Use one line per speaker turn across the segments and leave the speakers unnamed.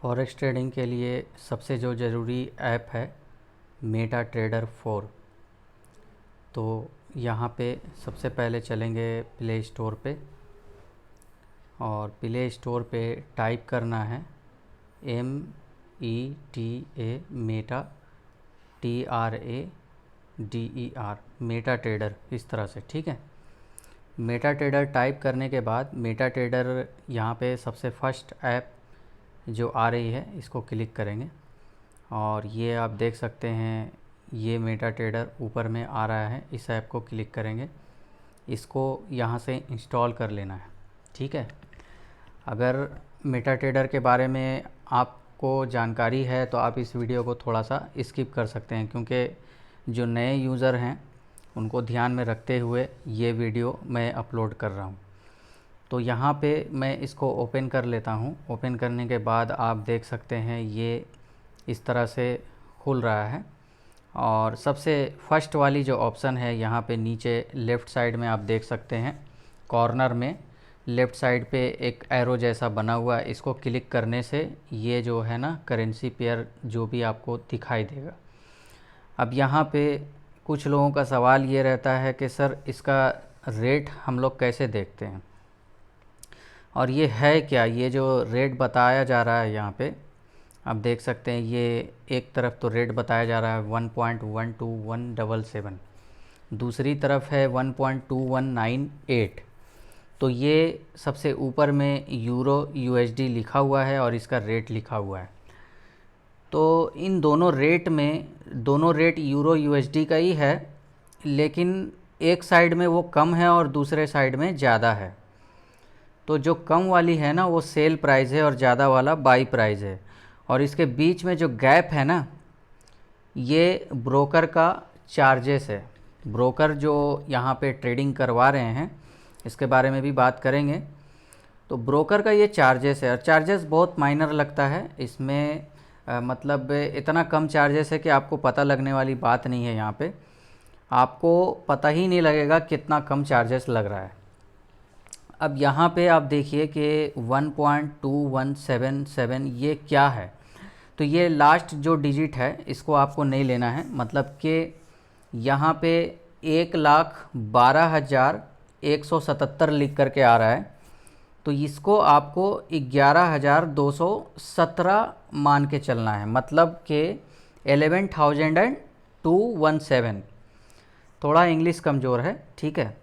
Forex trading के लिए सबसे जो ज़रूरी ऐप है मेटा ट्रेडर 4। तो यहाँ पे सबसे पहले चलेंगे प्ले स्टोर पे और प्ले स्टोर पे टाइप करना है META Meta TRADER Meta trader, इस तरह से। ठीक है, मेटा ट्रेडर टाइप करने के बाद मेटा ट्रेडर यहाँ पे सबसे फर्स्ट ऐप जो आ रही है इसको क्लिक करेंगे और ये आप देख सकते हैं ये मेटा ट्रेडर ऊपर में आ रहा है। इस ऐप को क्लिक करेंगे, इसको यहाँ से इंस्टॉल कर लेना है। ठीक है, अगर मेटा ट्रेडर के बारे में आपको जानकारी है तो आप इस वीडियो को थोड़ा सा स्किप कर सकते हैं, क्योंकि जो नए यूज़र हैं उनको ध्यान में रखते हुए ये वीडियो मैं अपलोड कर रहा हूँ। तो यहाँ पे मैं इसको ओपन कर लेता हूँ। ओपन करने के बाद आप देख सकते हैं ये इस तरह से खुल रहा है और सबसे फर्स्ट वाली जो ऑप्शन है यहाँ पे नीचे लेफ़्ट साइड में आप देख सकते हैं कॉर्नर में लेफ़्ट साइड पे एक एरो जैसा बना हुआ है। इसको क्लिक करने से ये जो है ना करेंसी पेयर जो भी आपको दिखाई देगा। अब यहाँ पे कुछ लोगों का सवाल ये रहता है कि सर इसका रेट हम लोग कैसे देखते हैं और ये है क्या। ये जो रेट बताया जा रहा है यहाँ पे आप देख सकते हैं, ये एक तरफ तो रेट बताया जा रहा है 1.12177, दूसरी तरफ है 1.2198। तो ये सबसे ऊपर में यूरो USD लिखा हुआ है और इसका रेट लिखा हुआ है। तो इन दोनों रेट यूरो USD का ही है, लेकिन एक साइड में वो कम है और दूसरे साइड में ज़्यादा है। तो जो कम वाली है ना वो सेल प्राइस है और ज़्यादा वाला बाई प्राइस है, और इसके बीच में जो गैप है ना ये ब्रोकर का चार्जेस है। ब्रोकर जो यहाँ पे ट्रेडिंग करवा रहे हैं इसके बारे में भी बात करेंगे। तो ब्रोकर का ये चार्जेस है और चार्जेस बहुत माइनर लगता है इसमें, मतलब इतना कम चार्जेस है कि आपको पता लगने वाली बात नहीं है। यहाँ पे आपको पता ही नहीं लगेगा कितना कम चार्जेस लग रहा है। अब यहाँ पे आप देखिए कि 1.2177 ये क्या है। तो ये लास्ट जो डिजिट है इसको आपको नहीं लेना है, मतलब कि यहाँ पे 1,12,177 लिख करके आ रहा है, तो इसको आपको 11,217 मान के चलना है, मतलब कि 11,217। थोड़ा इंग्लिश कमज़ोर है, ठीक है।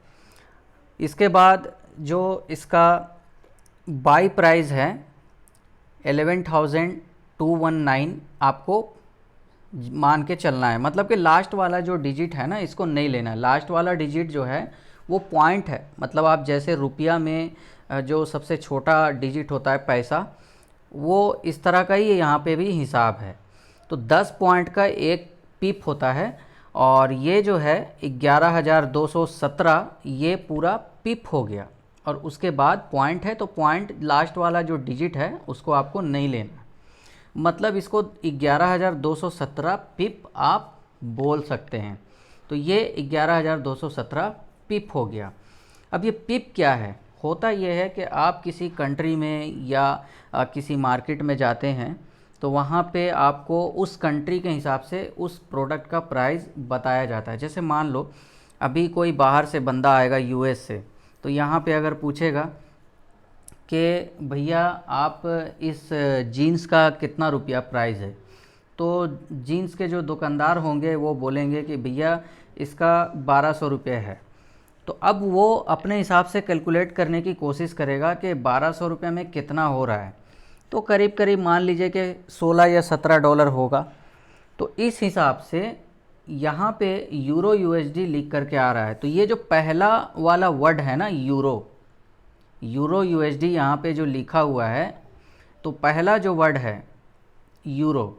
इसके बाद जो इसका बाई प्राइस है 11,219 आपको मान के चलना है, मतलब कि लास्ट वाला जो डिजिट है ना इसको नहीं लेना है। लास्ट वाला डिजिट जो है वो पॉइंट है, मतलब आप जैसे रुपया में जो सबसे छोटा डिजिट होता है पैसा, वो इस तरह का ही यहाँ पे भी हिसाब है। तो 10 पॉइंट का एक पिप होता है और ये जो है 11,217 ये पूरा पिप हो गया, और उसके बाद पॉइंट है। तो पॉइंट लास्ट वाला जो डिजिट है उसको आपको नहीं लेना, मतलब इसको 11,217 पिप आप बोल सकते हैं। तो ये 11,217 पिप हो गया। अब ये पिप क्या है, होता ये है कि आप किसी कंट्री में या किसी मार्केट में जाते हैं तो वहाँ पे आपको उस कंट्री के हिसाब से उस प्रोडक्ट का प्राइस बताया जाता है। जैसे मान लो अभी कोई बाहर से बंदा आएगा US से, तो यहाँ पे अगर पूछेगा कि भैया आप इस जीन्स का कितना रुपया प्राइस है, तो जीन्स के जो दुकानदार होंगे वो बोलेंगे कि भैया इसका 1200 रुपये है। तो अब वो अपने हिसाब से कैलकुलेट करने की कोशिश करेगा कि 1200 रुपये में कितना हो रहा है, तो करीब करीब मान लीजिए कि 16 या 17 डॉलर होगा। तो इस हिसाब से यहाँ पे यूरो USD लिख करके आ रहा है। तो ये जो पहला वाला वर्ड है ना यूरो USD यहाँ पे जो लिखा हुआ है, तो पहला जो वर्ड है यूरो,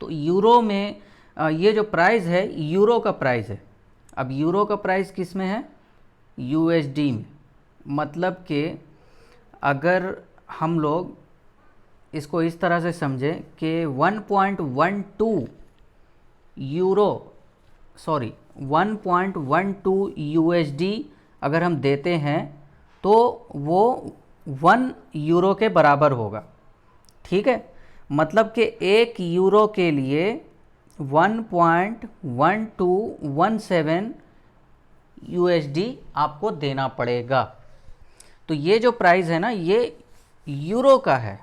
तो यूरो में ये जो प्राइस है यूरो का प्राइस है। अब यूरो का प्राइस किस में है, USD में, मतलब कि अगर हम लोग इसको इस तरह से समझें कि 1.12 USD अगर हम देते हैं तो वो 1 यूरो के बराबर होगा। ठीक है, मतलब कि 1 यूरो के लिए 1.1217 यूएसडी आपको देना पड़ेगा। तो ये जो प्राइस है ना, ये यूरो का है,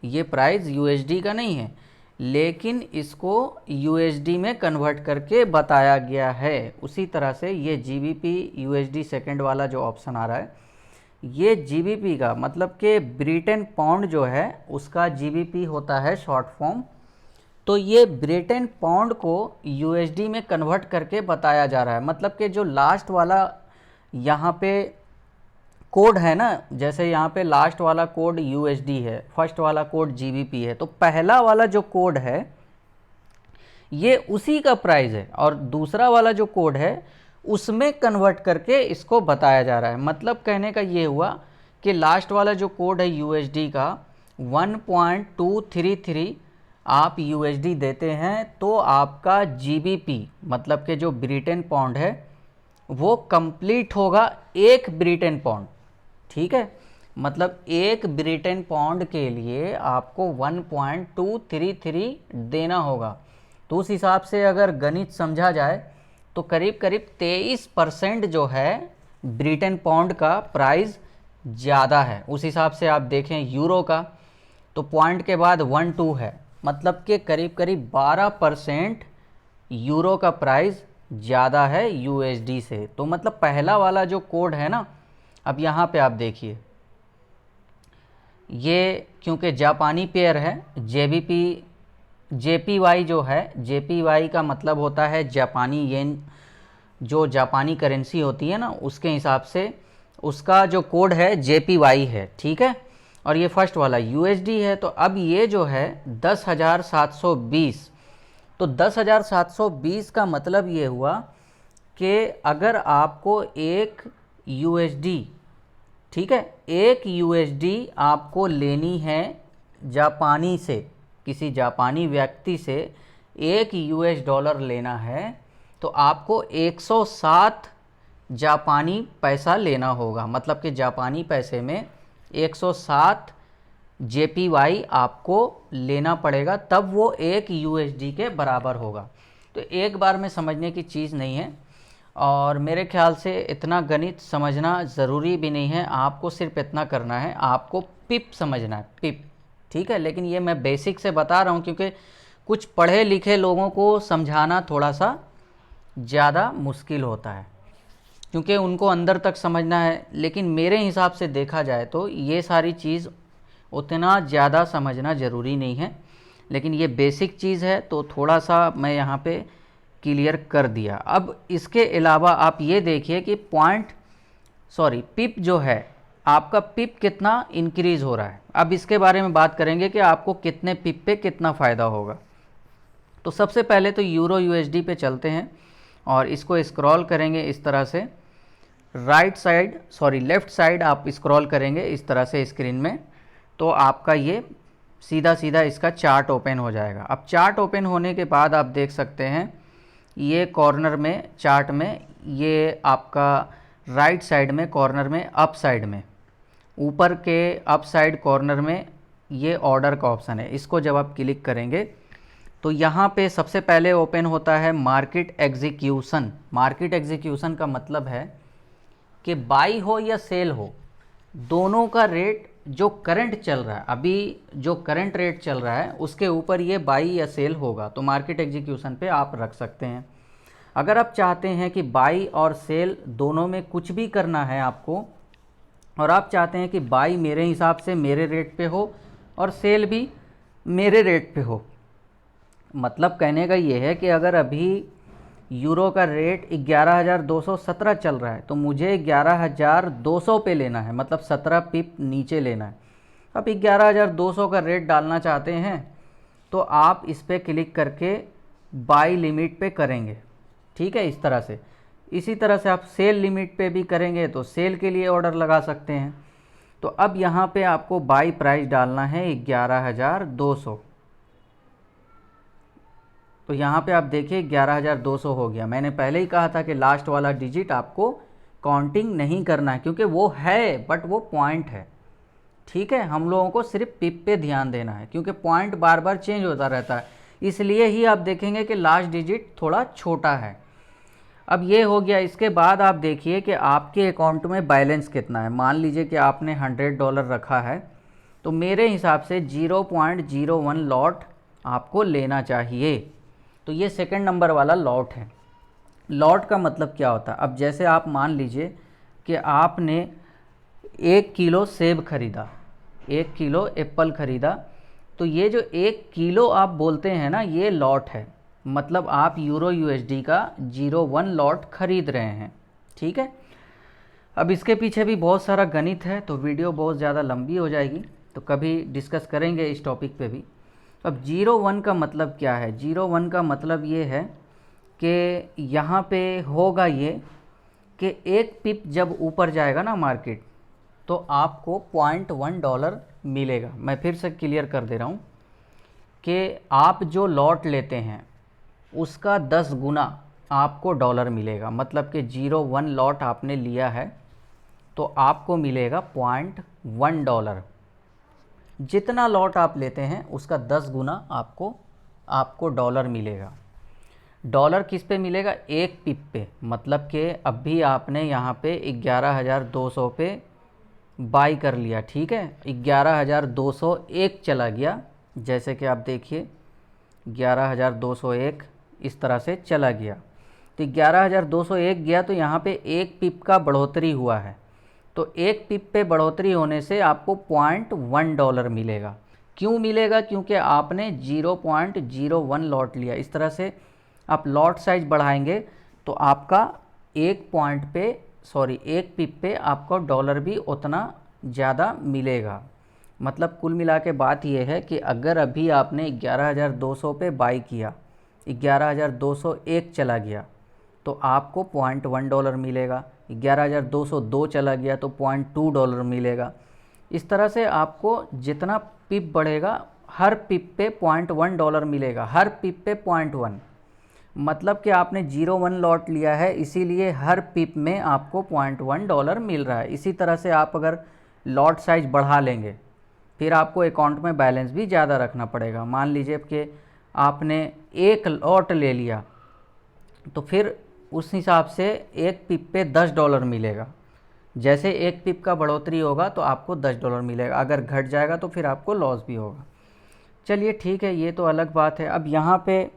ये प्राइस यूएसडी का नहीं है, लेकिन इसको यूएसडी में कन्वर्ट करके बताया गया है। उसी तरह से ये जीबीपी यूएसडी सेकंड वाला जो ऑप्शन आ रहा है, ये जीबीपी का मतलब कि ब्रिटेन पाउंड जो है उसका जीबीपी होता है शॉर्ट फॉर्म। तो ये ब्रिटेन पाउंड को यूएसडी में कन्वर्ट करके बताया जा रहा है। मतलब कि जो लास्ट वाला यहाँ पे कोड है ना, जैसे यहाँ पे लास्ट वाला कोड यूएसडी है, फर्स्ट वाला कोड जीबीपी है, तो पहला वाला जो कोड है ये उसी का प्राइस है और दूसरा वाला जो कोड है उसमें कन्वर्ट करके इसको बताया जा रहा है। मतलब कहने का ये हुआ कि लास्ट वाला जो कोड है यूएसडी का 1.233 आप यूएसडी देते हैं तो आपका जीबीपी मतलब कि जो ब्रिटेन पाउंड है वो कंप्लीट होगा 1 ब्रिटेन पाउंड। ठीक है, मतलब 1 ब्रिटेन पाउंड के लिए आपको 1.233 देना होगा। तो उस हिसाब से अगर गणित समझा जाए तो करीब करीब 23% जो है ब्रिटेन पाउंड का प्राइस ज़्यादा है। उस हिसाब से आप देखें यूरो का तो पॉइंट के बाद 12 है, मतलब कि करीब करीब 12% यूरो का प्राइस ज़्यादा है यूएसडी से। तो मतलब पहला वाला जो कोड है ना, अब यहाँ पे आप देखिए, ये क्योंकि जापानी पेयर है, जेपीवाई जो है, जेपीवाई का मतलब होता है जापानी येन, जो जापानी करेंसी होती है ना उसके हिसाब से उसका जो कोड है जेपीवाई है। ठीक है, और ये फर्स्ट वाला यूएसडी है। तो अब ये जो है 10,720, तो 10,720 का मतलब ये हुआ कि अगर आपको एक यूएसडी, ठीक है, एक यूएसडी आपको लेनी है जापानी से, किसी जापानी व्यक्ति से $1 यूएस लेना है तो आपको 107 जापानी पैसा लेना होगा। मतलब कि जापानी पैसे में 107 जेपीवाई आपको लेना पड़ेगा, तब वो 1 यूएसडी के बराबर होगा। तो एक बार में समझने की चीज़ नहीं है और मेरे ख्याल से इतना गणित समझना ज़रूरी भी नहीं है। आपको सिर्फ इतना करना है, आपको पिप समझना है, पिप। ठीक है, लेकिन ये मैं बेसिक से बता रहा हूँ क्योंकि कुछ पढ़े लिखे लोगों को समझाना थोड़ा सा ज़्यादा मुश्किल होता है क्योंकि उनको अंदर तक समझना है। लेकिन मेरे हिसाब से देखा जाए तो ये सारी चीज़ उतना ज़्यादा समझना ज़रूरी नहीं है, लेकिन ये बेसिक चीज़ है तो थोड़ा सा मैं यहाँ पे क्लियर कर दिया। अब इसके अलावा आप ये देखिए कि पिप जो है आपका पिप कितना इंक्रीज़ हो रहा है। अब इसके बारे में बात करेंगे कि आपको कितने पिप पे कितना फ़ायदा होगा। तो सबसे पहले तो यूरो यूएसडी पे चलते हैं और इसको स्क्रॉल करेंगे इस तरह से, लेफ़्ट साइड आप स्क्रॉल करेंगे इस तरह से स्क्रीन में, तो आपका ये सीधा सीधा इसका चार्ट ओपन हो जाएगा। अब चार्ट ओपन होने के बाद आप देख सकते हैं ये कॉर्नर में चार्ट में, ये आपका राइट साइड में कॉर्नर में अप साइड में, ऊपर के अप साइड कॉर्नर में ये ऑर्डर का ऑप्शन है। इसको जब आप क्लिक करेंगे तो यहाँ पे सबसे पहले ओपन होता है मार्केट एग्जीक्यूशन। मार्केट एग्जीक्यूशन का मतलब है कि बाई हो या सेल हो, दोनों का रेट जो करंट चल रहा है, अभी जो करंट रेट चल रहा है उसके ऊपर ये बाई या सेल होगा, तो मार्केट एग्जीक्यूशन पे आप रख सकते हैं। अगर आप चाहते हैं कि बाई और सेल दोनों में कुछ भी करना है आपको, और आप चाहते हैं कि बाई मेरे हिसाब से मेरे रेट पे हो और सेल भी मेरे रेट पे हो, मतलब कहने का ये है कि अगर अभी यूरो का रेट 11,217 चल रहा है तो मुझे 11,200 पे लेना है, मतलब 17 पिप नीचे लेना है। अब 11,200 का रेट डालना चाहते हैं तो आप इस पर क्लिक करके बाई लिमिट पे करेंगे। ठीक है, इस तरह से। इसी तरह से आप सेल लिमिट पे भी करेंगे तो सेल के लिए ऑर्डर लगा सकते हैं। तो अब यहाँ पे आपको बाई प्राइस डालना है 11,200, तो यहाँ पे आप देखिए 11,200 हो गया। मैंने पहले ही कहा था कि लास्ट वाला डिजिट आपको काउंटिंग नहीं करना है क्योंकि वो है बट वो पॉइंट है, ठीक है, हम लोगों को सिर्फ पिप पे ध्यान देना है क्योंकि पॉइंट बार बार चेंज होता रहता है, इसलिए ही आप देखेंगे कि लास्ट डिजिट थोड़ा छोटा है। अब ये हो गया। इसके बाद आप देखिए कि आपके अकाउंट में बैलेंस कितना है। मान लीजिए कि आपने $100 रखा है, तो मेरे हिसाब से 0.01 लॉट आपको लेना चाहिए। तो ये सेकंड नंबर वाला लॉट है। लॉट का मतलब क्या होता है? अब जैसे आप मान लीजिए कि आपने 1 किलो सेब खरीदा, 1 किलो एप्पल खरीदा, तो ये जो 1 किलो आप बोलते हैं ना, ये लॉट है। मतलब आप यूरो यूएसडी का 0.1 लॉट खरीद रहे हैं, ठीक है। अब इसके पीछे भी बहुत सारा गणित है, तो वीडियो बहुत ज़्यादा लंबी हो जाएगी, तो कभी डिस्कस करेंगे इस टॉपिक पे भी। अब 0.1 का मतलब क्या है? 0.1 का मतलब ये है कि यहाँ पे होगा ये कि एक पिप जब ऊपर जाएगा ना मार्केट, तो आपको $0.1 मिलेगा। मैं फिर से क्लियर कर दे रहा हूँ कि आप जो लॉट लेते हैं उसका 10 गुना आपको डॉलर मिलेगा। मतलब कि 0.1 लॉट आपने लिया है तो आपको मिलेगा $0.1। जितना लॉट आप लेते हैं उसका 10 गुना आपको डॉलर मिलेगा। डॉलर किस पे मिलेगा? एक पिप पे। मतलब कि अभी आपने यहाँ पे 11,200 पे बाई कर लिया, ठीक है। 11,201 चला गया, जैसे कि आप देखिए 11,201 इस तरह से चला गया। तो 11,201 गया, तो यहाँ पे एक पिप का बढ़ोतरी हुआ है। तो एक पिप पे बढ़ोतरी होने से आपको $0.1 मिलेगा। क्यों मिलेगा? क्योंकि आपने 0.01 लॉट लिया। इस तरह से आप लॉट साइज बढ़ाएंगे तो आपका एक पिप पे आपको डॉलर भी उतना ज़्यादा मिलेगा। मतलब कुल मिला के बात यह है कि अगर अभी आपने 11,200 पे बाई किया, 11,201 चला गया तो आपको $0.1 मिलेगा। 11,202 चला गया तो $0.2 मिलेगा। इस तरह से आपको जितना पिप बढ़ेगा हर पिप पे $0.1 मिलेगा। हर पिप पे 0.1, मतलब कि आपने 0.1 लॉट लिया है, इसीलिए हर पिप में आपको $0.1 मिल रहा है। इसी तरह से आप अगर लॉट साइज बढ़ा लेंगे फिर आपको अकाउंट में बैलेंस भी ज़्यादा रखना पड़ेगा। मान लीजिए कि आपने एक लॉट ले लिया तो फिर उस हिसाब से एक पिप पे $10 मिलेगा। जैसे एक पिप का बढ़ोतरी होगा तो आपको $10 मिलेगा। अगर घट जाएगा तो फिर आपको लॉस भी होगा। चलिए ठीक है, ये तो अलग बात है। अब यहाँ पे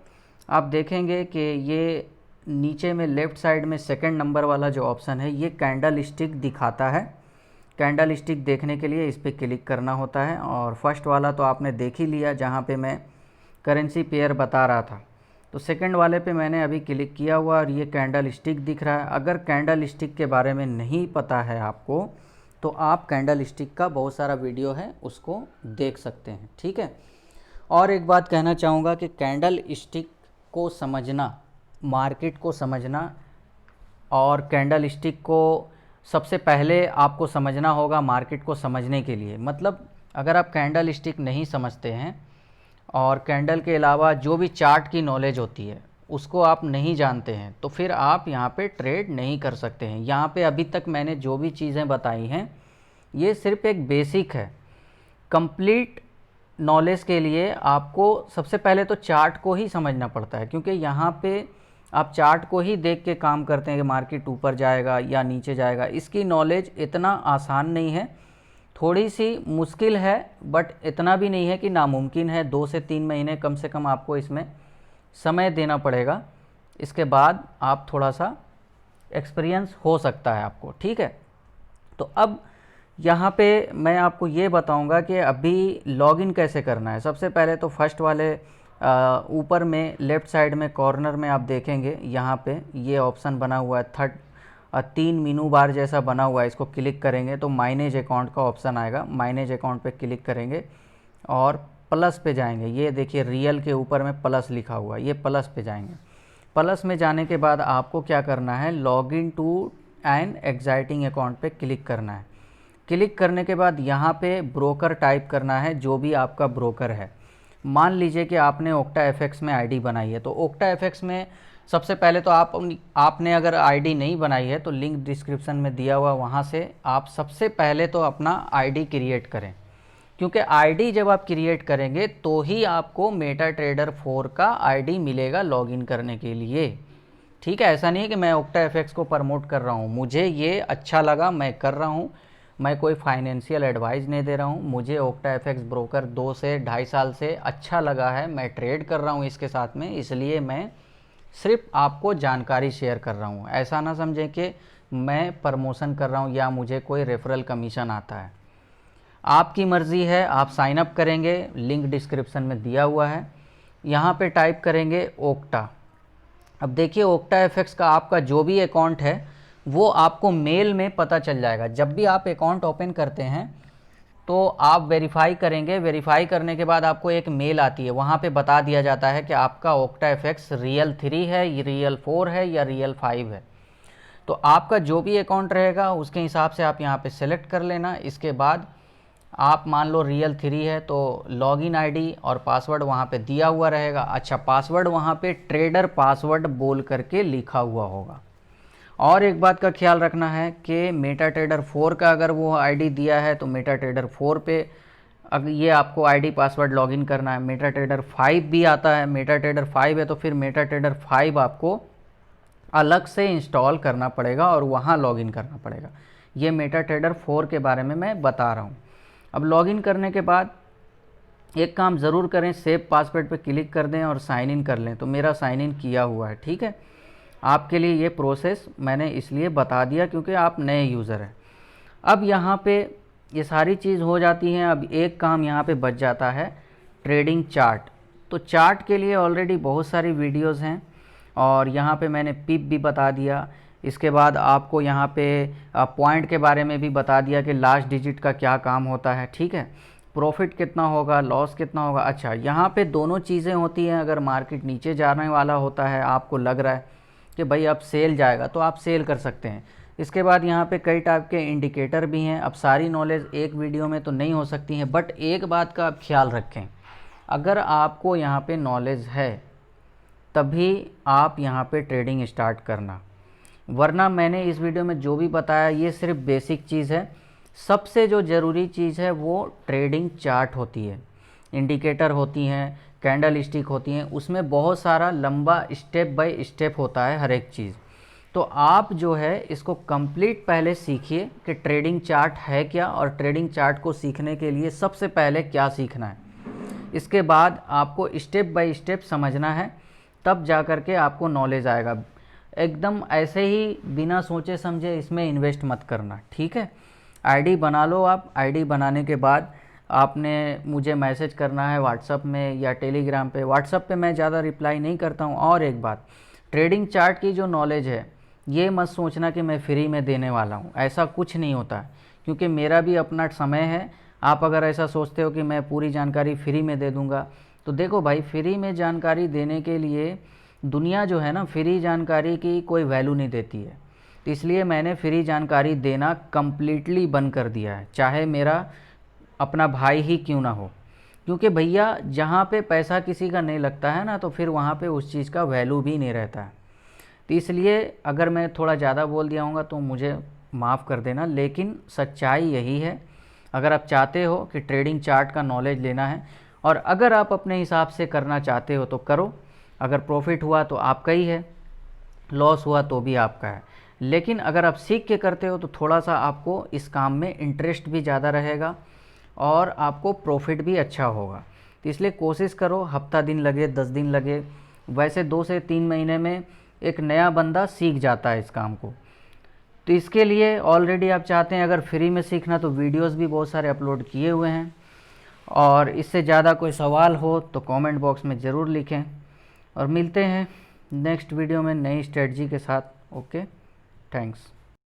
आप देखेंगे कि ये नीचे में लेफ़्ट साइड में सेकंड नंबर वाला जो ऑप्शन है ये कैंडल स्टिक दिखाता है। कैंडल स्टिक देखने के लिए इस पर क्लिक करना होता है। और फर्स्ट वाला तो आपने देख ही लिया जहाँ पे मैं करेंसी पेयर बता रहा था। तो सेकंड वाले पे मैंने अभी क्लिक किया हुआ और ये कैंडल स्टिक दिख रहा है। अगर कैंडल स्टिक के बारे में नहीं पता है आपको तो आप कैंडल स्टिक का बहुत सारा वीडियो है उसको देख सकते हैं, ठीक है। और एक बात कहना चाहूँगा कि कैंडल स्टिक को समझना, मार्केट को समझना, और कैंडल स्टिक को सबसे पहले आपको समझना होगा मार्केट को समझने के लिए। मतलब अगर आप कैंडल स्टिक नहीं समझते हैं और कैंडल के अलावा जो भी चार्ट की नॉलेज होती है उसको आप नहीं जानते हैं तो फिर आप यहाँ पे ट्रेड नहीं कर सकते हैं। यहाँ पे अभी तक मैंने जो भी चीज़ें बताई हैं ये सिर्फ एक बेसिक है। कंप्लीट नॉलेज के लिए आपको सबसे पहले तो चार्ट को ही समझना पड़ता है, क्योंकि यहाँ पे आप चार्ट को ही देख के काम करते हैं कि मार्केट ऊपर जाएगा या नीचे जाएगा। इसकी नॉलेज इतना आसान नहीं है, थोड़ी सी मुश्किल है, बट इतना भी नहीं है कि नामुमकिन है। 2 से 3 महीने कम से कम आपको इसमें समय देना पड़ेगा। इसके बाद आप थोड़ा सा एक्सपीरियंस हो सकता है आपको, ठीक है। तो अब यहाँ पे मैं आपको ये बताऊँगा कि अभी लॉगिन कैसे करना है। सबसे पहले तो फर्स्ट वाले ऊपर में लेफ़्ट साइड में कॉर्नर में आप देखेंगे यहाँ पे ये ऑप्शन बना हुआ है, 3 मीनू बार जैसा बना हुआ है। इसको क्लिक करेंगे तो माइनेज अकाउंट का ऑप्शन आएगा। माइनेज अकाउंट पे क्लिक करेंगे और प्लस पे जाएंगे। ये देखिए रियल के ऊपर में प्लस लिखा हुआ है, ये प्लस पे जाएंगे। प्लस में जाने के बाद आपको क्या करना है, login to an existing account पे क्लिक करना है। क्लिक करने के बाद यहाँ पे ब्रोकर टाइप करना है, जो भी आपका ब्रोकर है। मान लीजिए कि आपने ओक्टा एफएक्स में आईडी बनाई है, तो ओक्टा एफएक्स में सबसे पहले तो आपने अगर आईडी नहीं बनाई है तो लिंक डिस्क्रिप्शन में दिया हुआ, वहाँ से आप सबसे पहले तो अपना आईडी क्रिएट करें, क्योंकि आईडी जब आप क्रिएट करेंगे तो ही आपको मेटाट्रेडर 4 का आईडी मिलेगा लॉगिन करने के लिए। ठीक है, ऐसा नहीं है कि मैं OctaFX को प्रमोट कर रहा हूँ, मुझे ये अच्छा लगा मैं कर रहा हूँ, मैं कोई फाइनेंशियल एडवाइस नहीं दे रहा हूँ। मुझे OctaFX ब्रोकर 2 से 2.5 साल से अच्छा लगा है, मैं ट्रेड कर रहा हूँ इसके साथ में, इसलिए मैं सिर्फ आपको जानकारी शेयर कर रहा हूँ। ऐसा ना समझें कि मैं प्रमोशन कर रहा हूँ या मुझे कोई रेफरल कमीशन आता है। आपकी मर्ज़ी है, आप साइन अप करेंगे, लिंक डिस्क्रिप्शन में दिया हुआ है। यहाँ पे टाइप करेंगे ओक्टा। अब देखिए OctaFX का आपका जो भी अकाउंट है वो आपको मेल में पता चल जाएगा। जब भी आप अकाउंट ओपन करते हैं तो आप वेरीफाई करेंगे, वेरीफाई करने के बाद आपको एक मेल आती है, वहाँ पे बता दिया जाता है कि आपका OctaFX रियल 3 है, रियल 4 है या रियल 5 है। तो आपका जो भी अकाउंट रहेगा उसके हिसाब से आप यहाँ पे सेलेक्ट कर लेना। इसके बाद आप मान लो रियल 3 है तो लॉगिन आईडी और पासवर्ड वहाँ पे दिया हुआ रहेगा। अच्छा, पासवर्ड वहाँ पे ट्रेडर पासवर्ड बोल करके लिखा हुआ होगा। और एक बात का ख्याल रखना है कि मेटाट्रेडर 4 का अगर वो आईडी दिया है तो मेटाट्रेडर 4 पे अगर ये आपको आईडी पासवर्ड लॉगिन करना है। मेटाट्रेडर 5 भी आता है, मेटाट्रेडर 5 है तो फिर मेटाट्रेडर 5 आपको अलग से इंस्टॉल करना पड़ेगा और वहाँ लॉगिन करना पड़ेगा। ये मेटाट्रेडर 4 के बारे में मैं बता रहा हूँ। अब लॉगिन करने के बाद एक काम ज़रूर करें, सेव पासवर्ड पे क्लिक कर दें और साइन इन कर लें। तो मेरा साइन इन किया हुआ है। ठीक है, आपके लिए ये प्रोसेस मैंने इसलिए बता दिया क्योंकि आप नए यूज़र हैं। अब यहाँ पे ये सारी चीज़ हो जाती हैं। अब एक काम यहाँ पे बच जाता है, ट्रेडिंग चार्ट। तो चार्ट के लिए ऑलरेडी बहुत सारी वीडियोज़ हैं और यहाँ पे मैंने पिप भी बता दिया। इसके बाद आपको यहाँ पे पॉइंट के बारे में भी बता दिया कि लास्ट डिजिट का क्या काम होता है। ठीक है, प्रॉफिट कितना होगा, लॉस कितना होगा। अच्छा, यहाँ पे दोनों चीज़ें होती हैं। अगर मार्केट नीचे जाने वाला होता है, आपको लग रहा है कि भाई अब सेल जाएगा, तो आप सेल कर सकते हैं। इसके बाद यहाँ पे कई टाइप के इंडिकेटर भी हैं। अब सारी नॉलेज एक वीडियो में तो नहीं हो सकती है, बट एक बात का आप ख्याल रखें, अगर आपको यहाँ पे नॉलेज है तभी आप यहाँ पे ट्रेडिंग स्टार्ट करना, वरना मैंने इस वीडियो में जो भी बताया ये सिर्फ बेसिक चीज़ है। सबसे जो ज़रूरी चीज़ है वो ट्रेडिंग चार्ट होती है, इंडिकेटर होती हैं, कैंडल स्टिक होती हैं, उसमें बहुत सारा लंबा स्टेप बाय स्टेप होता है हर एक चीज़। तो आप जो है इसको कंप्लीट पहले सीखिए कि ट्रेडिंग चार्ट है क्या, और ट्रेडिंग चार्ट को सीखने के लिए सबसे पहले क्या सीखना है। इसके बाद आपको स्टेप बाय स्टेप समझना है, तब जा कर के आपको नॉलेज आएगा। एकदम ऐसे ही बिना सोचे समझे इसमें इन्वेस्ट मत करना। ठीक है, आईडी बना लो आप। आईडी बनाने के बाद आपने मुझे मैसेज करना है व्हाट्सअप में या टेलीग्राम पे। व्हाट्सअप पे मैं ज़्यादा रिप्लाई नहीं करता हूँ। और एक बात, ट्रेडिंग चार्ट की जो नॉलेज है ये मत सोचना कि मैं फ्री में देने वाला हूँ, ऐसा कुछ नहीं होता, क्योंकि मेरा भी अपना समय है। आप अगर ऐसा सोचते हो कि मैं पूरी जानकारी फ्री में दे दूँगा, तो देखो भाई, फ्री में जानकारी देने के लिए दुनिया जो है ना, फ्री जानकारी की कोई वैल्यू नहीं देती है। तो इसलिए मैंने फ्री जानकारी देना कम्प्लीटली बंद कर दिया है, चाहे मेरा अपना भाई ही क्यों ना हो। क्योंकि भैया जहाँ पे पैसा किसी का नहीं लगता है ना, तो फिर वहाँ पे उस चीज़ का वैल्यू भी नहीं रहता है। तो इसलिए अगर मैं थोड़ा ज़्यादा बोल दिया हूँगा तो मुझे माफ़ कर देना, लेकिन सच्चाई यही है। अगर आप चाहते हो कि ट्रेडिंग चार्ट का नॉलेज लेना है और अगर आप अपने हिसाब से करना चाहते हो तो करो। अगर प्रॉफिट हुआ तो आपका ही है, लॉस हुआ तो भी आपका है। लेकिन अगर आप सीख के करते हो तो थोड़ा सा आपको इस काम में इंटरेस्ट भी ज़्यादा रहेगा और आपको प्रॉफिट भी अच्छा होगा। तो इसलिए कोशिश करो, हफ्ता दिन लगे 10 दिन लगे, वैसे 2 से 3 महीने में एक नया बंदा सीख जाता है इस काम को। तो इसके लिए ऑलरेडी आप चाहते हैं अगर फ्री में सीखना, तो वीडियोस भी बहुत सारे अपलोड किए हुए हैं। और इससे ज़्यादा कोई सवाल हो तो कमेंट बॉक्स में ज़रूर लिखें, और मिलते हैं नेक्स्ट वीडियो में नई स्ट्रेटजी के साथ। Okay, thanks.